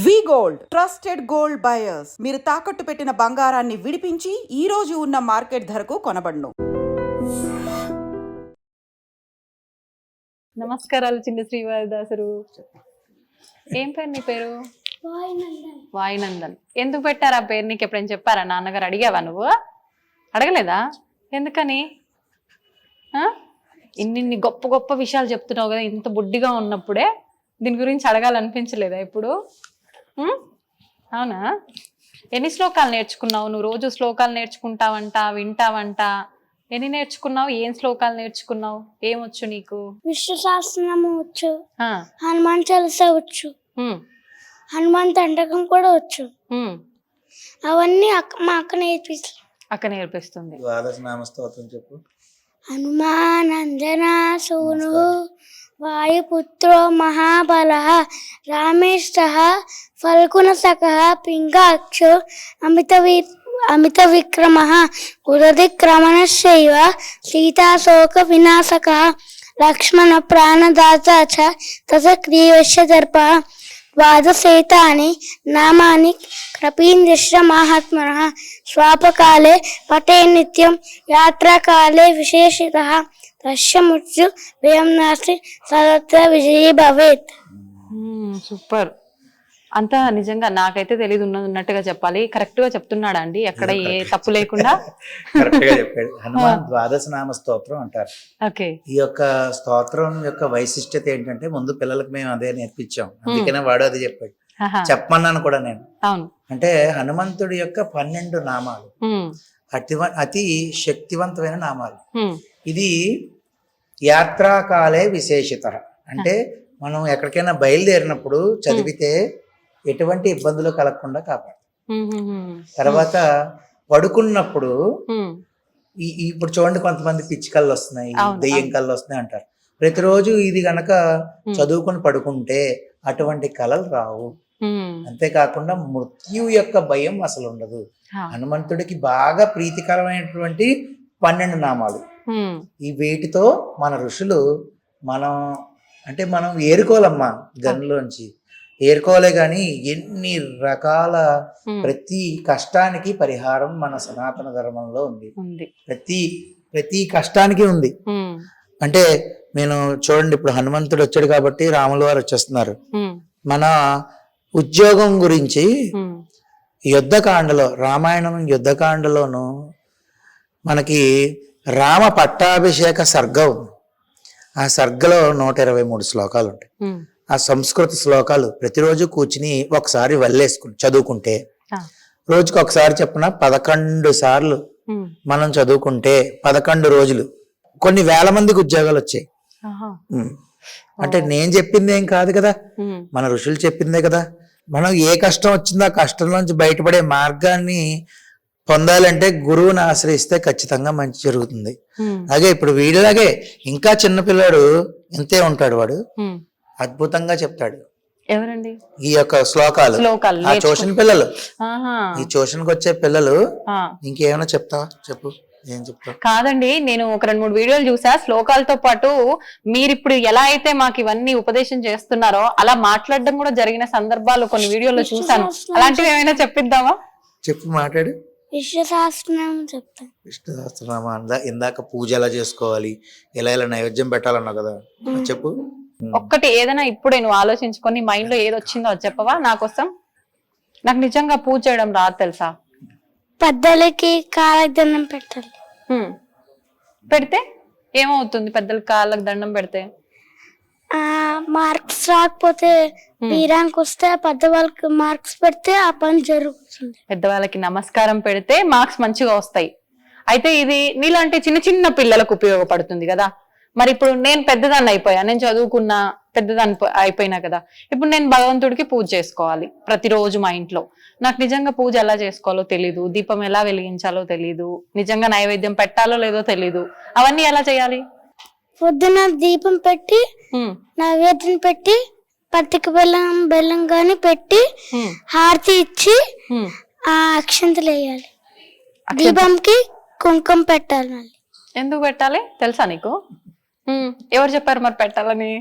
వి gold trusted gold buyers మీరు తాకట్టు పెట్టిన బంగారాన్ని విడిపించి ఈ రోజు ఉన్న మార్కెట్ ధరకు కొనబడును. నమస్కారాలు చిన్న శ్రీవారిదాసరు. ఏం పేరు నీ పేరు? వాయునందన్. ఎందుకు పెట్టారు ఆ పేరు? నీకు ఎప్పుడైనా చెప్పారా? నాన్నగారు అడిగావా? నువ్వు అడగలేదా? ఎందుకని? ఇన్ని గొప్ప గొప్ప విషయాలు చెప్తున్నావు కదా, ఇంత బుడ్డిగా ఉన్నప్పుడే దీని గురించి అడగాలనిపించలేదా ఇప్పుడు? అవునా? ఎన్ని శ్లోకాలు నేర్చుకున్నావు నువ్వు? రోజు శ్లోకాలు నేర్చుకుంటావంట, వింటావంట. ఎన్ని నేర్చుకున్నావు? ఏం శ్లోకాలు నేర్చుకున్నావు? ఏమొచ్చు నీకు? విష్ణు సహస్రనామం వచ్చు, హనుమాన్ చాలీసా వచ్చు, హనుమాన్ దండకం కూడా వచ్చు. అవన్నీ మా అక్క నేర్పిస్తుంది. అక్క నేర్పిస్తుంది. ద్వాదశనామ స్తోత్రం చెప్పు. హనుమానందనా సూను వాయుపుత్రో మహాబలః రామేష్టః ఫల్గుణసఖః పింగాక్షో అమిత విక్రమః ఉదధిక్రమణశ్చైవ సీతాశోక వినాశకః లక్ష్మణ ప్రాణదాత చ తసగ్రీవస్య దర్పః ద్వాదశేతాని నామాని కపీంద్రస్య మహాత్మనః స్వాపకాలే పఠే నిత్యం యాత్రాకాలే విశేషితః తస్య మృత్యు భయం నాస్తి సర్వత్ర విజయీ భవేత్. సూపర్. అంతా నిజంగా నాకైతే తెలియదు, ఉన్నట్టుగా చెప్పాలి. కరెక్ట్ గా చెప్తున్నాడా అండి? ఎక్కడ ఏ తప్పు లేకుండా కరెక్ట్ గా చెప్పాడు. హనుమాన్ ద్వాదశనామ స్తోత్రం అంటారు. ఓకే. ఈ యొక్క స్తోత్రం యొక్క వైశిష్ట్యత ఏంటంటే, ముందు పిల్లలకు మేము అదే నేర్పించాం, అందుకనే వాడు అది చెప్పాడు. చెప్పమన్నాను కూడా నేను. అవును. అంటే హనుమంతుడి యొక్క 12 నామాలు అతి శక్తివంతమైన నామాలు. ఇది యాత్రాకాలే విశేషిత. అంటే మనం ఎక్కడికైనా బయలుదేరినప్పుడు చదివితే ఎటువంటి ఇబ్బందులు కలగకుండా కాపాడు. తర్వాత పడుకున్నప్పుడు ఇప్పుడు చూడండి, కొంతమంది పిచ్చి కళ్ళు వస్తున్నాయి, దెయ్యం కళ్ళు వస్తున్నాయి అంటారు. ప్రతిరోజు ఇది గనక చదువుకుని పడుకుంటే అటువంటి కళలు రావు. అంతేకాకుండా మృత్యు యొక్క భయం అసలు ఉండదు. హనుమంతుడికి బాగా ప్రీతికరమైనటువంటి 12 నామాలు. ఈ వీటితో మన ఋషులు మనం ఏరుకోవాలమ్మా, గన్లోంచి ఏరుకోలే గాని ఎన్ని రకాల ప్రతి కష్టానికి పరిహారం మన సనాతన ధర్మంలో ఉంది. ప్రతి కష్టానికి ఉంది. అంటే నేను చూడండి, ఇప్పుడు హనుమంతుడు వచ్చాడు కాబట్టి రాముల వారు వచ్చేస్తున్నారు. మన ఉద్యోగం గురించి యుద్ధకాండలో, రామాయణం యుద్ధకాండలోను మనకి రామ పట్టాభిషేక సర్గం. ఆ సర్గలో 123 శ్లోకాలు ఉంటాయి. ఆ సంస్కృత శ్లోకాలు ప్రతిరోజు కూర్చుని ఒకసారి వల్లేసుకుని చదువుకుంటే, రోజుకి ఒకసారి చెప్పిన 11 సార్లు మనం చదువుకుంటే 11 రోజులు కొన్ని వేల మందికి ఉద్యోగాలు వచ్చాయి. అంటే నేను చెప్పింది ఏం కాదు కదా, మన ఋషులు చెప్పిందే కదా. మనం ఏ కష్టం వచ్చిందో ఆ కష్టంలోంచి బయటపడే మార్గాన్ని పొందాలంటే గురువుని ఆశ్రయిస్తే ఖచ్చితంగా మంచి జరుగుతుంది. అలాగే ఇప్పుడు వీడిలాగే ఇంకా చిన్నపిల్లాడు ఇంతే ఉంటాడు, వాడు అద్భుతంగా చెప్తాడు. ఎవరండి? ఈ యొక్క శ్లోకాలు ఆ ట్యూషన్ పిల్లలు, ఈ ట్యూషన్కి వచ్చే పిల్లలు. ఇంకేమైనా చెప్తావా? చెప్పు. ఏం చెప్తావు? కాదండి, నేను ఒక 2-3 వీడియోలు చూసా. శ్లోకాలతో పాటు మీరు ఇప్పుడు ఎలా అయితే మాకు ఇవన్నీ ఉపదేశం చేస్తున్నారో అలా మాట్లాడడం కూడా జరిగిన సందర్భాలు కొన్ని వీడియోలో చూసాను. అలాంటివి ఏమైనా చెప్పిద్దామా? చెప్పు, మాట్లాడు. విష్ణు సహస్రనామం చెప్తాను. విష్ణు సహస్రనామం ఇందాక పూజ ఎలా చేసుకోవాలి, ఎలా నైవేద్యం పెట్టాలన్నావు కదా, చెప్పు. ఒక్కటి ఏదైనా ఇప్పుడే నువ్వు ఆలోచించుకొని మైండ్ లో ఏది వచ్చిందో అది చెప్పవా నా కోసం? నాకు నిజంగా పూజ చేయడం రాదు తెలుసా. పెద్దలకి కాళ్ళకి దండం పెట్టాలి. పెడితే ఏమవుతుంది? పెద్దలకి కాళ్ళకి దండం పెడితే మార్క్స్ రాకపోతే ర్యాంక్ వస్తే పెద్దవాళ్ళకి మార్క్స్ పెడితే ఆ పని జరుగుతుంది. పెద్దవాళ్ళకి నమస్కారం పెడితే మార్క్స్ మంచిగా వస్తాయి. అయితే ఇది నీలాంటి చిన్న చిన్న పిల్లలకు ఉపయోగపడుతుంది కదా. మరి ఇప్పుడు నేను పెద్దదాన్ని అయిపోయా, నేను చదువుకున్నా, పెద్దదాన్ని అయిపోయినా కదా. ఇప్పుడు నేను భగవంతుడికి పూజ చేసుకోవాలి ప్రతిరోజు మా ఇంట్లో. నాకు నిజంగా పూజ ఎలా చేసుకోవాలో తెలీదు, దీపం ఎలా వెలిగించాలో తెలీదు, నిజంగా నైవేద్యం పెట్టాలో లేదో తెలీదు. అవన్నీ ఎలా చేయాలి? పొద్దున దీపం పెట్టి నైవేద్యం పెట్టి పత్తిక బెల్లం గాని పెట్టి హారతి ఇచ్చి ఆ అక్షంతలు వేయాలి. దీపంకి కుంకుమ పెట్టాలి. ఎందుకు పెట్టాలి తెలుసా నీకు? ఎవరు చెప్పారు మరి పెట్టాలని?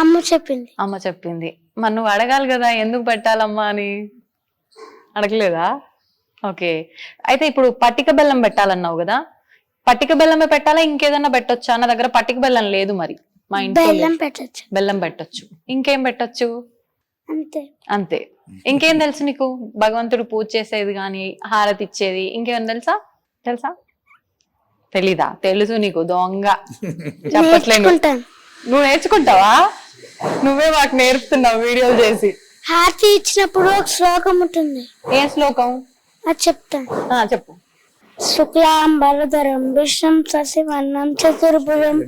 అమ్మ చెప్పింది. అమ్మ చెప్పింది. మరి నువ్వు అడగాలి కదా ఎందుకు పెట్టాలమ్మా అని, అడగలేదా? ఓకే, అయితే ఇప్పుడు పట్టిక బెల్లం పెట్టాలన్నావు కదా, పట్టిక బెల్లమే పెట్టాలా ఇంకేదన్నా పెట్టొచ్చా? నా దగ్గర పట్టిక బెల్లం లేదు, మరి మా ఇంట్లో బెల్లం పెట్టచ్చు. బెల్లం పెట్టొచ్చు, ఇంకేం పెట్టొచ్చు? అంతే. అంతే. ఇంకేం తెలుసు నీకు? భగవంతుడు పూజ చేసేది కానీ, హారతి ఇచ్చేది, ఇంకేమైనా తెలుసా? తెలీదా? తెలుసు నీకు, దొంగ చెప్పట్లేదు. నేర్చుకుంటాను. నువ్వు నేర్చుకుంటావా? నువ్వే మాకు నేర్పుతున్నావు వీడియోలు చేసి. హారతి ఇచ్చినప్పుడు ఒక శ్లోకం ఉంటుంది. ఏ శ్లోకం? అది చెప్తాను. చెప్పు. శుక్లాంబరధరం విష్ణుం శశివర్ణం చతుర్భుజం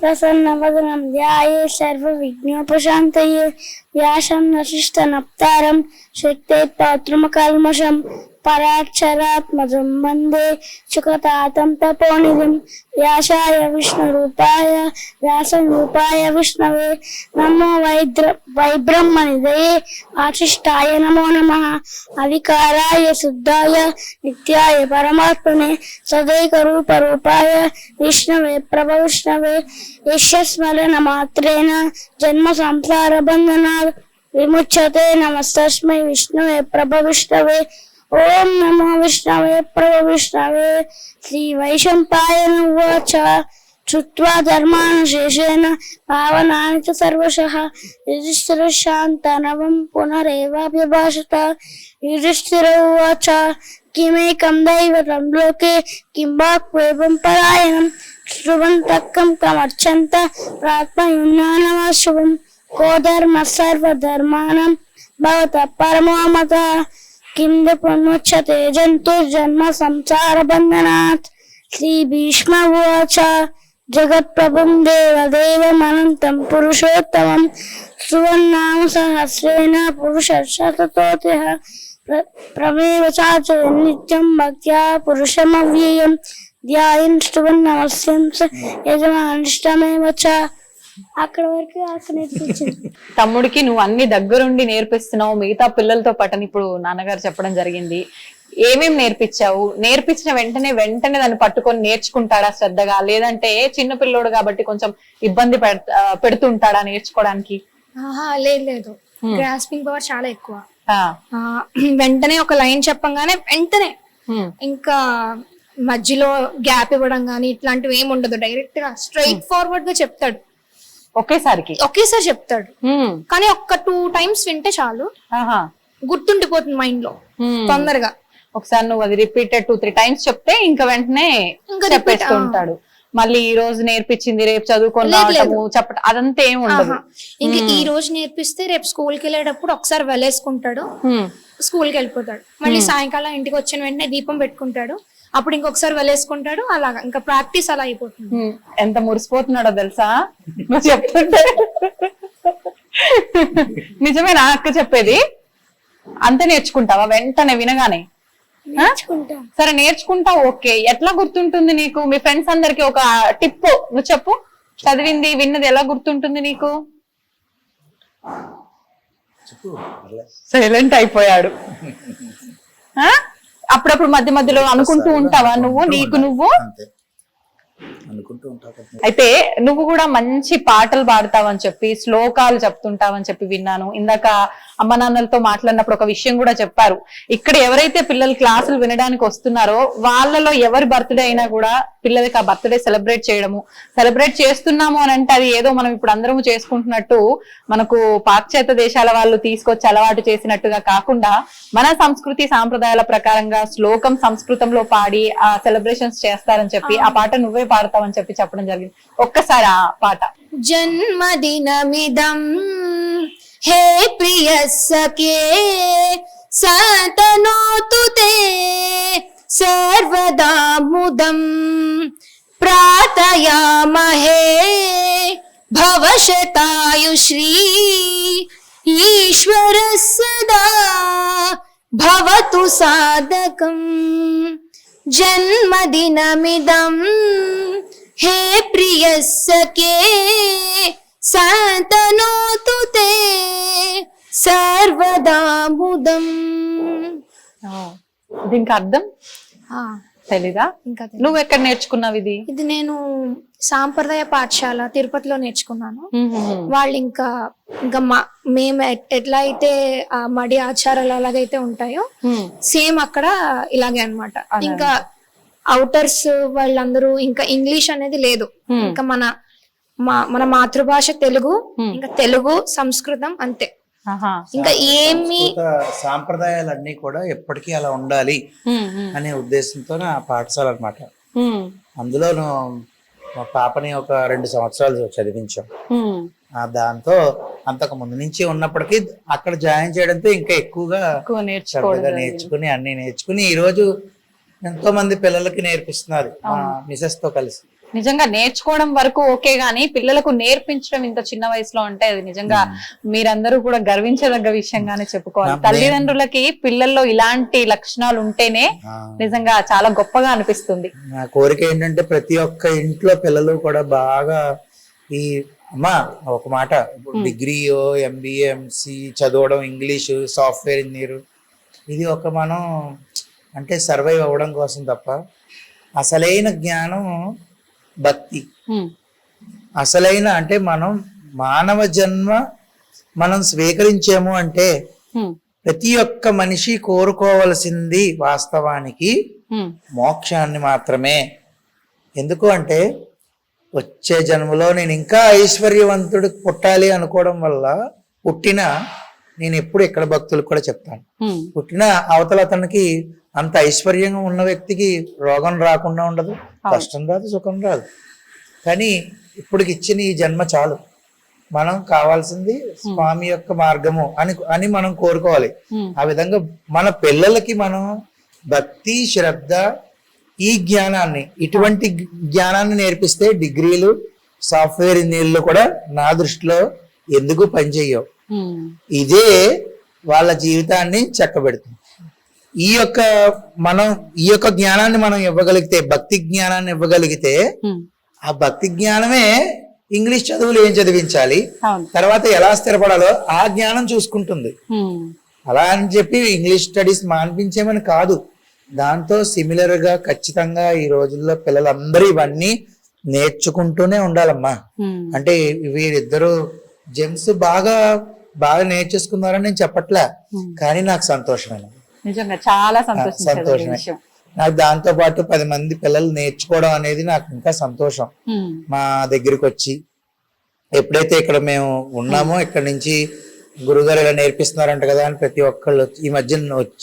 ప్రసన్నవదనం ధ్యాయే సర్వ విఘ్నోపశాంతయే వ్యాసం వశిష్ఠ నప్తారం శక్తే పౌత్రమకల్మషం పరాక్షరాత్మజం వందే సుఖతాతం తపోనిధిం వ్యాసాయ విష్ణురూపాయ వ్యాసరూపాయ విష్ణవే నమో వైబ్రహ్మనిధయే వాసిష్ఠాయ నమో నమః అవికారాయ శుద్ధాయ నిత్యాయ పరమాత్మనే సదైక రూపాయ విష్ణవే విష్ణవే యస్మరణ మాత్రేణ జన్మ సంసార బంధనాత్ విముచ్యతే నమస్తస్మై విష్ణవే విష్ణవే ఓం నమో విష్ణవే విష్ణవే శ్రీ వైశంపాయన ఉవాచ శ్రుత్వా ధర్మానుశేషేణ పావనాని చ సర్వశః యుధిష్ఠిర శాంతనవం పునరేవాభ్యభాషత యుధిష్ఠిర ఉవాచ కిమేకం దైవతం లోకే కిం వాక్వేవం పరాయణం శృణ్వంతక్కం కమర్చంత ప్రాత్మయున్నానమశుభం కో ధర్మ సర్వధర్మాణం భవతః పరమో మతః కిం పునముచ్యతే జంతుర్జన్మ సంసార బంధనాత్. శ్రీ భీష్మ ఉవాచ జగత్ప్రభుం దేవదేవమనంతం పురుషోత్తమం సువర్ణామ సహస్రేణ పురుషశతతోతిః ప్రమేవ చాచ నిత్యం భక్త్యా పురుషమవ్యయం ధ్యాయన్ శ్రువన్నమస్యం యజమానిష్టమేవ చ. అక్కడ వరకు నేర్పించింది. తమ్ముడికి నువ్వు అన్ని దగ్గరుండి నేర్పిస్తున్నావు, మిగతా పిల్లలతో పాటు ఇప్పుడు నాన్నగారు చెప్పడం జరిగింది. ఏమేం నేర్పించావు? నేర్పించిన వెంటనే దాన్ని పట్టుకొని నేర్చుకుంటాడా శ్రద్ధగా, లేదంటే చిన్న పిల్లోడు కాబట్టి కొంచెం ఇబ్బంది పెడుతుంటాడా నేర్చుకోవడానికి? లేదు, గ్రాస్పింగ్ పవర్ చాలా ఎక్కువ. వెంటనే ఒక లైన్ చెప్పంగానే వెంటనే, ఇంకా మధ్యలో గ్యాప్ ఇవ్వడం గానీ ఇట్లాంటివి ఏమి ఉండదు. డైరెక్ట్ గా స్ట్రైట్ ఫార్వర్డ్ గా చెప్తాడు. ఒకేసారి చెప్తాడు, కానీ ఒక్క 2 times వింటే చాలు, గుర్తుండిపోతుంది మైండ్ లో తొందరగా. ఒకసారి నువ్వు అది రిపీటెడ్ 2-3 times చెప్తే ఇంకా వెంటనే చెప్పేస్తూ ఉంటాడు. మళ్ళీ ఈ రోజు నేర్పించింది రేపు చదువుకొని చెప్పటం అదంతా ఏమి ఉండదు. ఇంకా ఈ రోజు నేర్పిస్తే రేపు స్కూల్ కి వెళ్ళేటప్పుడు ఒకసారి వెళ్ళేసుకుంటాడు, స్కూల్ కి వెళ్ళిపోతాడు. మళ్ళీ సాయంకాలం ఇంటికి వచ్చిన వెంటనే దీపం పెట్టుకుంటాడు, అప్పుడు ఇంకొకసారి వెళ్ళేసుకుంటాడు. అలాగా ఇంకా ప్రాక్టీస్ అలా అయిపోతుంది. ఎంత మురిసిపోతున్నాడో తెలుసా నువ్వు చెప్తుంటే. నిజమేనా అక్క చెప్పేది? అంతే నేర్చుకుంటావా వెంటనే వినగానే? సరే నేర్చుకుంటావు, ఓకే. ఎట్లా గుర్తుంటుంది నీకు? మీ ఫ్రెండ్స్ అందరికి ఒక టిప్ నువ్వు చెప్పు. చదివింది విన్నది ఎలా గుర్తుంటుంది నీకు? సైలెంట్ అయిపోయాడు. అప్పుడప్పుడు మధ్య మధ్యలో అనుకుంటూ ఉంటావా నువ్వు నీకు నువ్వు? అయితే నువ్వు కూడా మంచి పాటలు పాడతావని చెప్పి, శ్లోకాలు చెప్తుంటావని చెప్పి విన్నాను. ఇందాక అమ్మ నాన్నలతో మాట్లాడినప్పుడు ఒక విషయం కూడా చెప్పారు. ఇక్కడ ఎవరైతే పిల్లలు క్లాసులు వినడానికి వస్తున్నారో వాళ్ళలో ఎవరి బర్త్డే అయినా కూడా పిల్లలకి ఆ బర్త్డే సెలబ్రేట్ చేస్తున్నాము అని అంటే అది ఏదో మనం ఇప్పుడు అందరము చేసుకుంటున్నట్టు మనకు పాశ్చాత్య దేశాల వాళ్ళు తీసుకొచ్చి అలవాటు చేసినట్టుగా కాకుండా మన సంస్కృతి సాంప్రదాయాల ప్రకారంగా శ్లోకం సంస్కృతంలో పాడి ఆ సెలబ్రేషన్స్ చేస్తారని చెప్పి ఆ పాట నువ్వే పాడతావని చెప్పి చెప్పడం జరిగింది. ఒక్కసారి ఆ పాట. జన్మదినమిదం హే ప్రియ సఖే సతనోతు తే సర్వదా ముదం ప్రార్థయామహే భవశతాయుశ్రీ ఈశ్వర సదా భవతు సాధకం. జన్మదినమిదం హే ప్రియ సఖే సతనోతు తే సర్వదా ముదం. దీనికి అర్థం తెలీదా? ఇంకా తెలీదు. నువ్వు ఎక్కడ నేర్చుకున్నావు ఇది? ఇది నేను సాంప్రదాయ పాఠశాల తిరుపతిలో నేర్చుకున్నాను. వాళ్ళు ఇంకా మేము ఎట్లా అయితే ఆ మడి ఆచారాలు అలాగైతే ఉంటాయో సేమ్ అక్కడ ఇలాగే అన్నమాట. ఇంకా అవుటర్స్ వాళ్ళందరూ ఇంకా ఇంగ్లీష్ అనేది లేదు. ఇంకా మన మాతృభాష తెలుగు, ఇంకా తెలుగు సంస్కృతం అంతే. ఇంకా ఏమి సాంప్రదాయాలన్నీ కూడా ఎప్పటికీ అలా ఉండాలి అనే ఉద్దేశంతో నా పాఠశాల అన్నమాట. అందులోను మా పాపని ఒక 2 సంవత్సరాలు చదివించాం. దాంతో అంతకు ముందు నుంచి ఉన్నప్పటికీ అక్కడ జాయిన్ చేయడంతో ఇంకా ఎక్కువగా నేర్చుకుని అన్ని నేర్చుకుని ఈ రోజు ఎంతో మంది పిల్లలకి నేర్పిస్తున్నారు మిసెస్ తో కలిసి. నిజంగా నేర్చుకోవడం వరకు ఓకే గానీ పిల్లలకు నేర్పించడం ఇంత చిన్న వయసులో అంటే అది నిజంగా మీరందరూ కూడా గర్వించదగ్గ విషయంగానే చెప్పుకోవాలి. తల్లిదండ్రులకి పిల్లల్లో ఇలాంటి లక్షణాలు ఉంటేనే నిజంగా చాలా గొప్పగా అనిపిస్తుంది. నా కోరిక ఏంటంటే ప్రతి ఒక్క ఇంట్లో పిల్లలు కూడా బాగా ఈ అమ్మా ఒక మాట డిగ్రీయో MBA MSc చదవడం, ఇంగ్లీషు, సాఫ్ట్వేర్ ఇంజనీర్, ఇది ఒక మనం అంటే సర్వైవ్ అవ్వడం కోసం తప్ప అసలైన జ్ఞానం భక్తి. అసలైన అంటే మనం మానవ జన్మ మనం స్వీకరించాము అంటే ప్రతి ఒక్క మనిషి కోరుకోవలసింది వాస్తవానికి మోక్షాన్ని మాత్రమే. ఎందుకు అంటే వచ్చే జన్మలో నేను ఇంకా ఐశ్వర్యవంతుడు పుట్టాలి అనుకోవడం వల్ల నేను ఎప్పుడు ఇక్కడ భక్తులకు కూడా చెప్తాను, పుట్టిన అవతల అతనికి అంత ఐశ్వర్యంగా ఉన్న వ్యక్తికి రోగం రాకుండా ఉండదు, కష్టం రాదు, సుఖం రాదు. కానీ ఇప్పటికి ఇచ్చిన ఈ జన్మ చాలు, మనం కావాల్సింది స్వామి యొక్క మార్గము అని మనం కోరుకోవాలి. ఆ విధంగా మన పిల్లలకి మనం భక్తి, శ్రద్ధ, ఈ జ్ఞానాన్ని, ఇటువంటి జ్ఞానాన్ని నేర్పిస్తే డిగ్రీలు, సాఫ్ట్వేర్ ఇంజనీర్లు కూడా నా దృష్టిలో ఎందుకు పనిచేయవు. ఇదే వాళ్ళ జీవితాన్ని చక్కబెడుతుంది. ఈ యొక్క జ్ఞానాన్ని మనం ఇవ్వగలిగితే, భక్తి జ్ఞానాన్ని ఇవ్వగలిగితే, ఆ భక్తి జ్ఞానమే ఇంగ్లీష్ చదువులు ఏం చదివించాలి, తర్వాత ఎలా స్థిరపడాలో ఆ జ్ఞానం చూసుకుంటుంది. అలా అని చెప్పి ఇంగ్లీష్ స్టడీస్ మాన్పించేమని కాదు, దాంతో సిమిలర్ గా ఖచ్చితంగా ఈ రోజుల్లో పిల్లలందరూ ఇవన్నీ నేర్చుకుంటూనే ఉండాలమ్మా. అంటే వీరిద్దరు జెమ్స్ బాగా నేర్చేసుకున్నారని నేను చెప్పట్లే, కానీ నాకు సంతోషమైన నిజంగా చాలా సంతోషమే. నాకు దాంతో పాటు 10 మంది పిల్లలు నేర్చుకోవడం అనేది నాకు ఇంకా సంతోషం. మా దగ్గరికి వచ్చి ఎప్పుడైతే ఇక్కడ మేము ఉన్నామో, ఇక్కడ నుంచి గురుగారు ఇలా నేర్పిస్తున్నారంట కదా అని ప్రతి ఒక్కళ్ళు ఈ మధ్య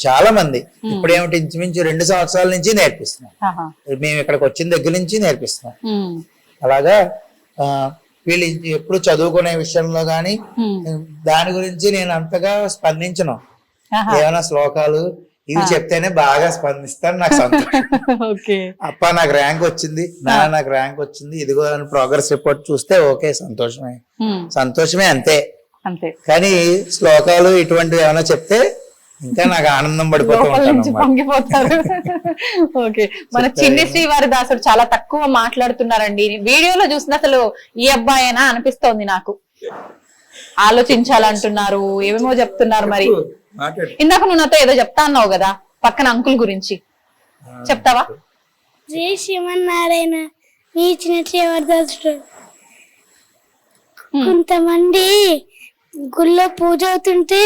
చాలా మంది ఇప్పుడేమిటి ఇంచుమించు 2 సంవత్సరాల నుంచి నేర్పిస్తున్నాం. మేము ఇక్కడికి వచ్చిన దగ్గర నుంచి నేర్పిస్తున్నాం. అలాగా వీళ్ళు ఎప్పుడు చదువుకునే విషయంలో గాని దాని గురించి నేను అంతగా స్పందించను. ఏమైనా శ్లోకాలు ఇవి చెప్తేనే బాగా స్పందిస్తాను. నాకు సంతోషం. అప్ప నాకు ర్యాంక్ వచ్చింది, నాకు ర్యాంక్ వచ్చింది, ఇదిగో అని ప్రోగ్రెస్ రిపోర్ట్ చూస్తే ఓకే, సంతోషమే అంతే. కానీ శ్లోకాలు ఇటువంటివి ఏమైనా చెప్తే ఇంకా నాకు ఆనందం పొంగిపోతారు. ఓకే, మన చిన్ని శ్రీవారి దాసుడు చాలా తక్కువ మాట్లాడుతున్నారండి. వీడియోలో చూసిన అసలు ఈ అబ్బాయేనా అనిపిస్తోంది నాకు. ఆలోచించాలంటున్నారు, ఏమేమో చెప్తున్నారు. మరి ఇందాక నువ్వు నాతో ఏదో చెప్తా అన్నావు కదా పక్కన అంకుల్ గురించి, చెప్తావా? జై శ్రీమన్నారాయణ. మీ చిన్న శ్రీవారి కొంతమంది గుళ్ళో పూజ అవుతుంటే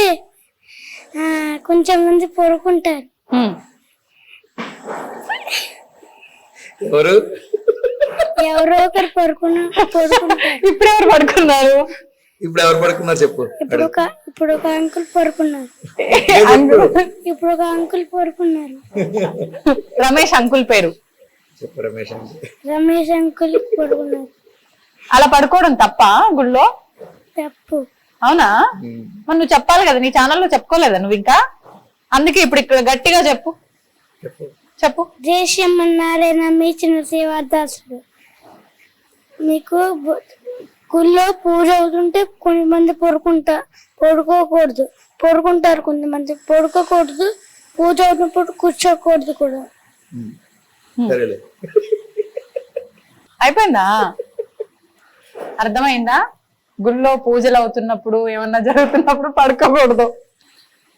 కొంచెం మంది పడుకుంటారు. ఎవరో ఒకరు పడుకుంటారు. ఇప్పుడు ఎవరు పడుకున్నారు? చెప్పు. ఇప్పుడు ఒక అంకుల్ పడుకున్నారు. రమేష్ అంకుల్ పేరు రమేష్ అంకుల్ పడుకున్నారు. అలా పడుకోవడం తప్ప గుళ్ళో? తప్పు. అవునా? మరి నువ్వు చెప్పాలి కదా, నీ ఛానల్లో చెప్పుకోలేదా నువ్వు ఇంకా? అందుకే ఇప్పుడు ఇక్కడ గట్టిగా చెప్పు. జై శ్రీమన్నారాయణ. మీ చిన్న శ్రీవారిదాసుడు. మీకు గుళ్ళో పూజ అవుతుంటే కొంతమంది పడుకోకూడదు, పడుకుంటారు. కొంతమంది పడుకోకూడదు, పూజ అవుతున్నప్పుడు కూర్చోకూడదు కూడా. అయిపోయిందా? అర్థమైందా? గుళ్ళో పూజలు అవుతున్నప్పుడు ఏమన్నా జరుగుతున్నప్పుడు పడుకోకూడదు.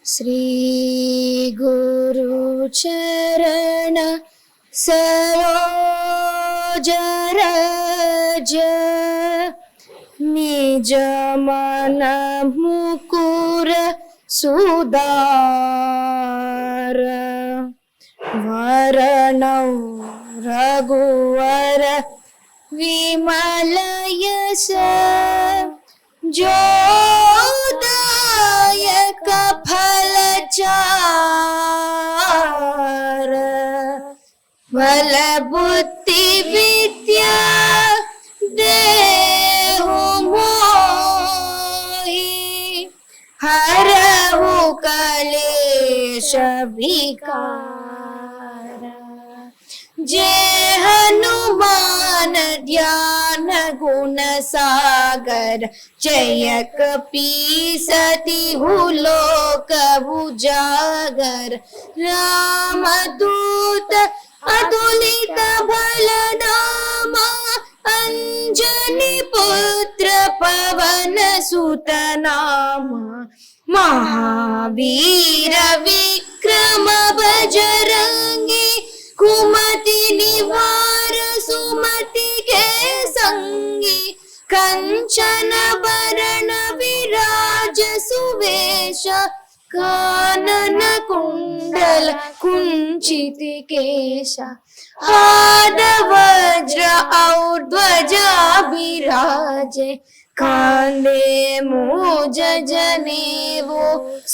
శ్రీ గురు చరణ सरोज रज निज मन मुकुर सुदार वरणौ रघुवर विमल यश जोदायक फल चार बल बुद्धि विद्या देहु मोहि हरहु कलेश विकार जय हनुमान ध्यान गुण सागर जय कपीसतिहु लोक उजागर रामदूत अतुलित बल धामा अंजनी पुत्र पवन सुत नामा महावीर विक्रम बजरंगी कुमति निवार सुमति के संगी कंचन वरण विराज सुवेश कानन कुंडल कुंचित केश हाथ वज्र और ध्वजा विराजे कांधे मूज जनेऊ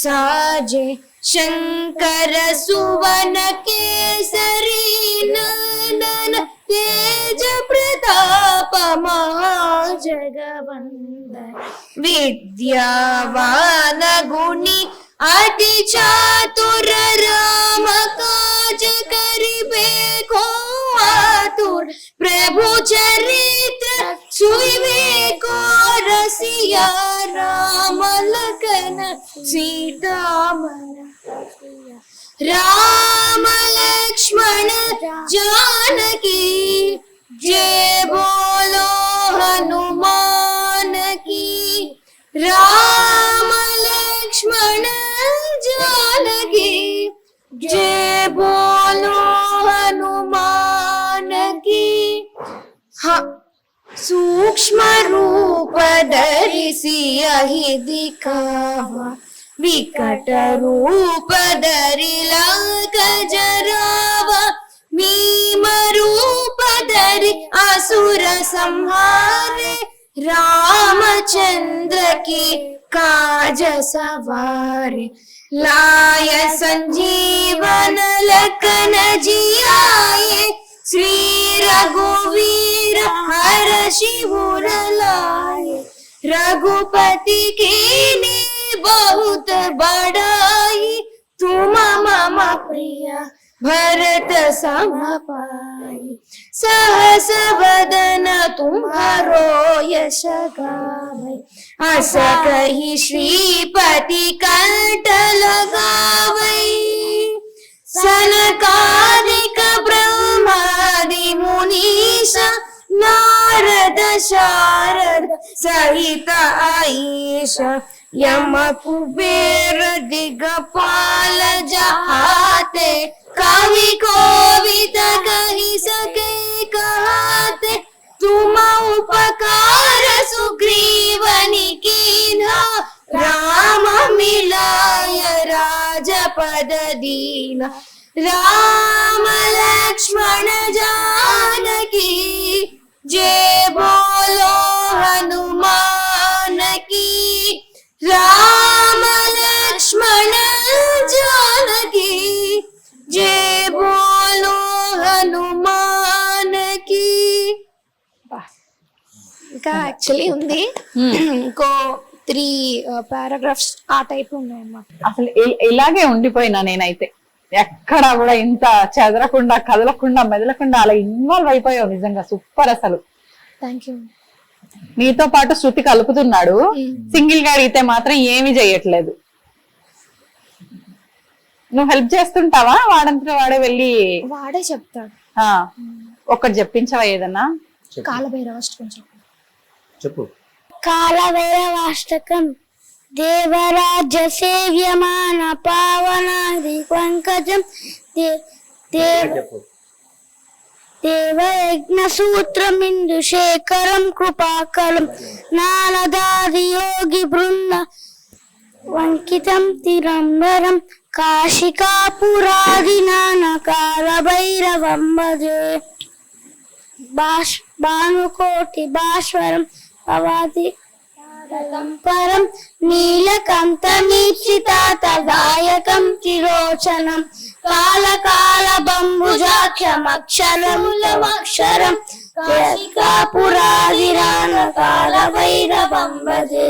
साजे शंकर सुवन केसरी नंदन तेज प्रताप महाजगवंदन विद्यावान गुणी अति चातुर राम काज करिबे को आतुर प्रभु चरित्र सुइबे को रसिया राम लखन सीता मन राम लक्ष्मण जानकी जय बोलो हनुमान की राम लक्ष्मण जानकी जय बोलो हनुमान की हाँ सूक्ष्म रूप धरिसी यही दिखावा विकट रूप धरि लंक जरावा भीम रूप धरि असुर संहारे रामचंद्र की काज सवारे लाय संजीवन लखन जियाए श्री रघुवीर हर्षि उर लाए रघुपति कीन्ही बहुत बड़ाई तुम मम प्रिय भरत सम पाई सहस वदन तुम्हारो यश गावै अस कहि श्रीपति कंठ लगावै सनकादिक ब्रह्मादि मुनीश नारद शारद सहित आईश यम कुबेर दिगपाल जहाते कवि कोविद कहि सके कहते तुम उपकार सुग्रीवनि कीन्हा राम मिलाय राजपद दीना राम लक्ष्मण जानकी जय बोलो हनुमान की राम लक्ष्मण जानकी जय बोलो हनुमान की ఇంకా యాక్చువల్లీ ఉంది ఇంకో 3 పారాగ్రాఫ్స్ ఆ టైప్ ఉన్నాయన్నమాట. అసలు ఇలాగే ఉండిపోయినా నేనైతే ఎక్కడ కూడా ఇంత చెదరకుండా కదలకుండా మెదలకుండా అలా ఇన్వాల్వ్ అయిపోయావు. నిజంగా సూపర్. అసలు థ్యాంక్ యూ. నీతో పాటు శృతి కలుపుతున్నాడు, సింగిల్ గా అడిగితే మాత్రం ఏమీ చెయ్యట్లేదు. నువ్వు హెల్ప్ చేస్తుంటావా? వాడంతా వాడే వెళ్ళి వాడే చెప్తాడు. ఒక్కటి చెప్పించవా ఏదన్నా? కాలభైరవాష్టకం చెప్పు. కాలభైరవాష్టకం దేవరాజ్య సేవ్యమాన పావనాది పంకజం చెప్పు. దేవయజ్ఞ సూత్రమిందు శేఖరం కృపాకరం నారదాది యోగి బృంద వంకితం తిరంబరం కాశికాపురాది నానకాల భైరవం భజే భానుకోటి భాస్వరం పవాది పరం నీలకంఠమీప్సితాతదాయకం త్రిలోచనం కాళకాల బంబుజాక్షమక్షరములమక్షరం కాశికాపురాదిరానకాల భైరవం భజే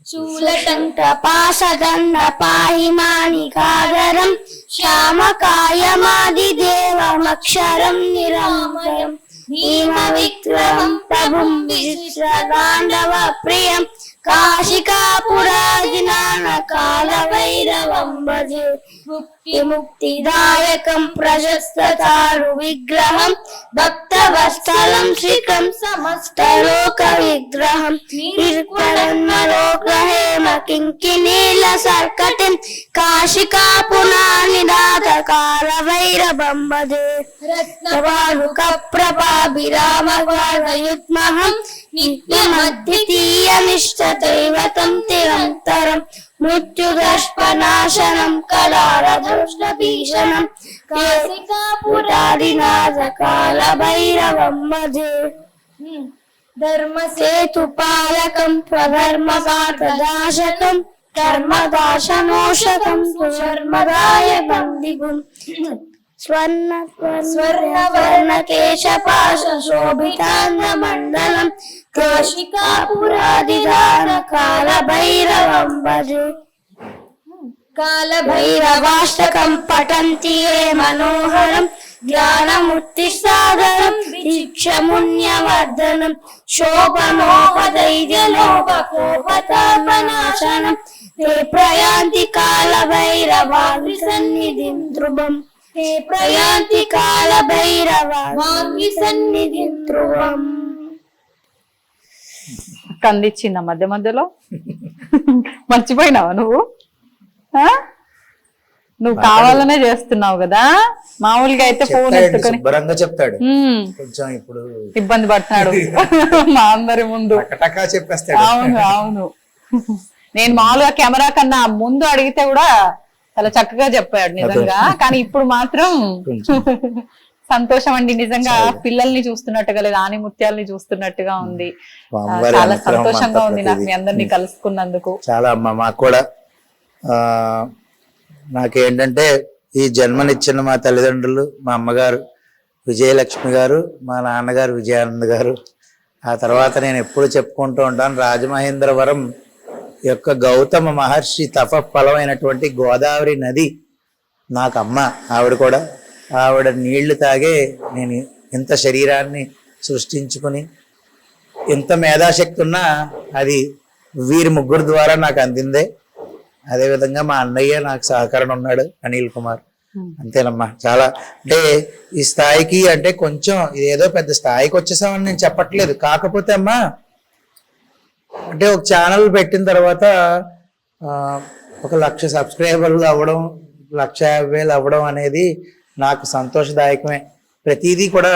శూలటంక పాసదండ పాహి మాణికాధరం శ్యామకాయమాదిదేవమక్షరం నిరామయం భీమ విక్రమం ప్రభుం విశ్రగాండవ ప్రియం కాశికాపురాదినానకాల భైరవం భజే ముక్తిదాయకం ప్రశస్తతారు విగ్రహం భక్తవత్సలం శ్రీకం సమస్తలోక విగ్రహం నిర్మలోకహేమ కింకినీల సర్కటిం కాశికాపురానినాథకాల భైరవం భజే రత్నవాలుక ప్రభాభిరామయుగ్మహం నిత్యమద్వితీయమిష్టదైవతం నిరంతరం మృత్యుదర్శనాశనం కళారదృష్టభీషణం కాశికాపురాదినాథకాల భైరవం భజే ధర్మసేతుపాలకం స్వధర్మపార్థదాశకం ధర్మదాశనోషకం సుధర్మదాయ బందిగుం స్వర్ణవర్ణకేశపాశ శోభితాంగమండలం కాశికాపురాదిదానకాల భైరవం భజే కాళభైరవాష్టకం పఠంతి ఏ మనోహరం జ్ఞానముత్తిసాగరం దీక్షముణ్యవర్ధనం శోభనోపదైర్యలోపకోపతాపనాశనం తే ప్రయాంతి కాళభైరవాగ్ని సన్నిధిం ధ్రువం తే ప్రయాంతి కాళభైరవాగ్ని సన్నిధిం ధ్రువం. కందిచ్చిందా మధ్య మధ్యలో? మర్చిపోయినావా నువ్వు? నువ్వు కావాలనే చేస్తున్నావు కదా. మామూలుగా అయితే ఫోన్ ఎత్తుకొని శుభ్రంగా చెప్తాడు, కొంచెం ఇప్పుడు ఇబ్బంది పడుతున్నాడు మా అందరి ముందు. చెప్పేస్తాడు. అవును అవును, నేను మామూలుగా కెమెరా కన్నా ముందు అడిగితే కూడా చాలా చక్కగా చెప్పాడు నిజంగా. కానీ ఇప్పుడు మాత్రం సంతోషం అండి, నిజంగా పిల్లల్ని చూస్తున్నట్టుగా లేదా ఆనిముత్యాలని చూస్తున్నట్టుగా ఉంది. చాలా సంతోషంగా ఉంది నాకు మీ అందరినీ కలుసుకున్నందుకు. చాలా అమ్మ మాకు కూడా. నాకేంటంటే ఈ జన్మనిచ్చిన మా తల్లిదండ్రులు, మా అమ్మగారు విజయలక్ష్మి గారు, మా నాన్నగారు విజయానంద్ గారు. ఆ తర్వాత నేను ఎప్పుడు చెప్పుకుంటూ ఉంటాను, రాజమహేంద్రవరం యొక్క గౌతమ మహర్షి తప ఫలమైనటువంటి గోదావరి నది నాకు అమ్మ. ఆవిడ కూడా, ఆవిడ నీళ్లు తాగే నేను ఇంత శరీరాన్ని సృష్టించుకుని ఇంత మేధాశక్తి ఉన్నా అది వీరి ముగ్గురు ద్వారా నాకు అందిందే. అదేవిధంగా మా అన్నయ్య నాకు సహకరణ ఉన్నాడు, అనిల్ కుమార్. అంతేనమ్మా. చాలా అంటే ఈ స్థాయికి అంటే కొంచెం ఇదేదో పెద్ద స్థాయికి వచ్చేసామని నేను చెప్పట్లేదు. కాకపోతే అమ్మా అంటే ఒక ఛానల్ పెట్టిన తర్వాత 1,00,000 సబ్స్క్రైబర్లు అవ్వడం, 1,50,000 అవ్వడం అనేది నాకు సంతోషదాయకమే. ప్రతిదీ కూడా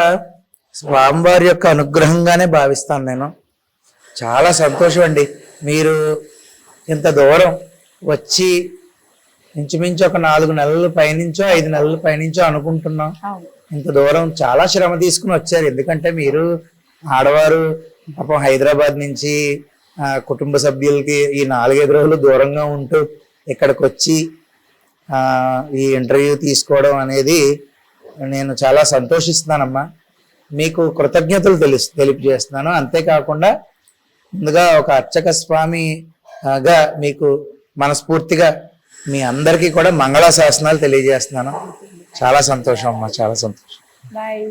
స్వామివారి యొక్క అనుగ్రహంగానే భావిస్తాను నేను. చాలా సంతోషం అండి. మీరు ఇంత దూరం వచ్చి ఇంచుమించు ఒక 4 నెలల పైనుంచో 5 నెలల పైనుంచో అనుకుంటున్నాం. ఇంత దూరం చాలా శ్రమ తీసుకుని వచ్చారు. ఎందుకంటే మీరు ఆడవారు పాపం హైదరాబాద్ నుంచి కుటుంబ సభ్యులకి ఈ 4-5 రోజులు దూరంగా ఉంటూ ఇక్కడికి వచ్చి ఈ ఇంటర్వ్యూ తీసుకోవడం అనేది నేను చాలా సంతోషిస్తున్నానమ్మా. మీకు కృతజ్ఞతలు తెలియజేస్తున్నాను. అంతేకాకుండా ముందుగా ఒక అర్చక స్వామిగా మీకు మనస్ఫూర్తిగా మీ అందరికీ కూడా మంగళాశాసనాలు తెలియజేస్తున్నాను. చాలా సంతోషం అమ్మా, చాలా సంతోషం. బాయ్.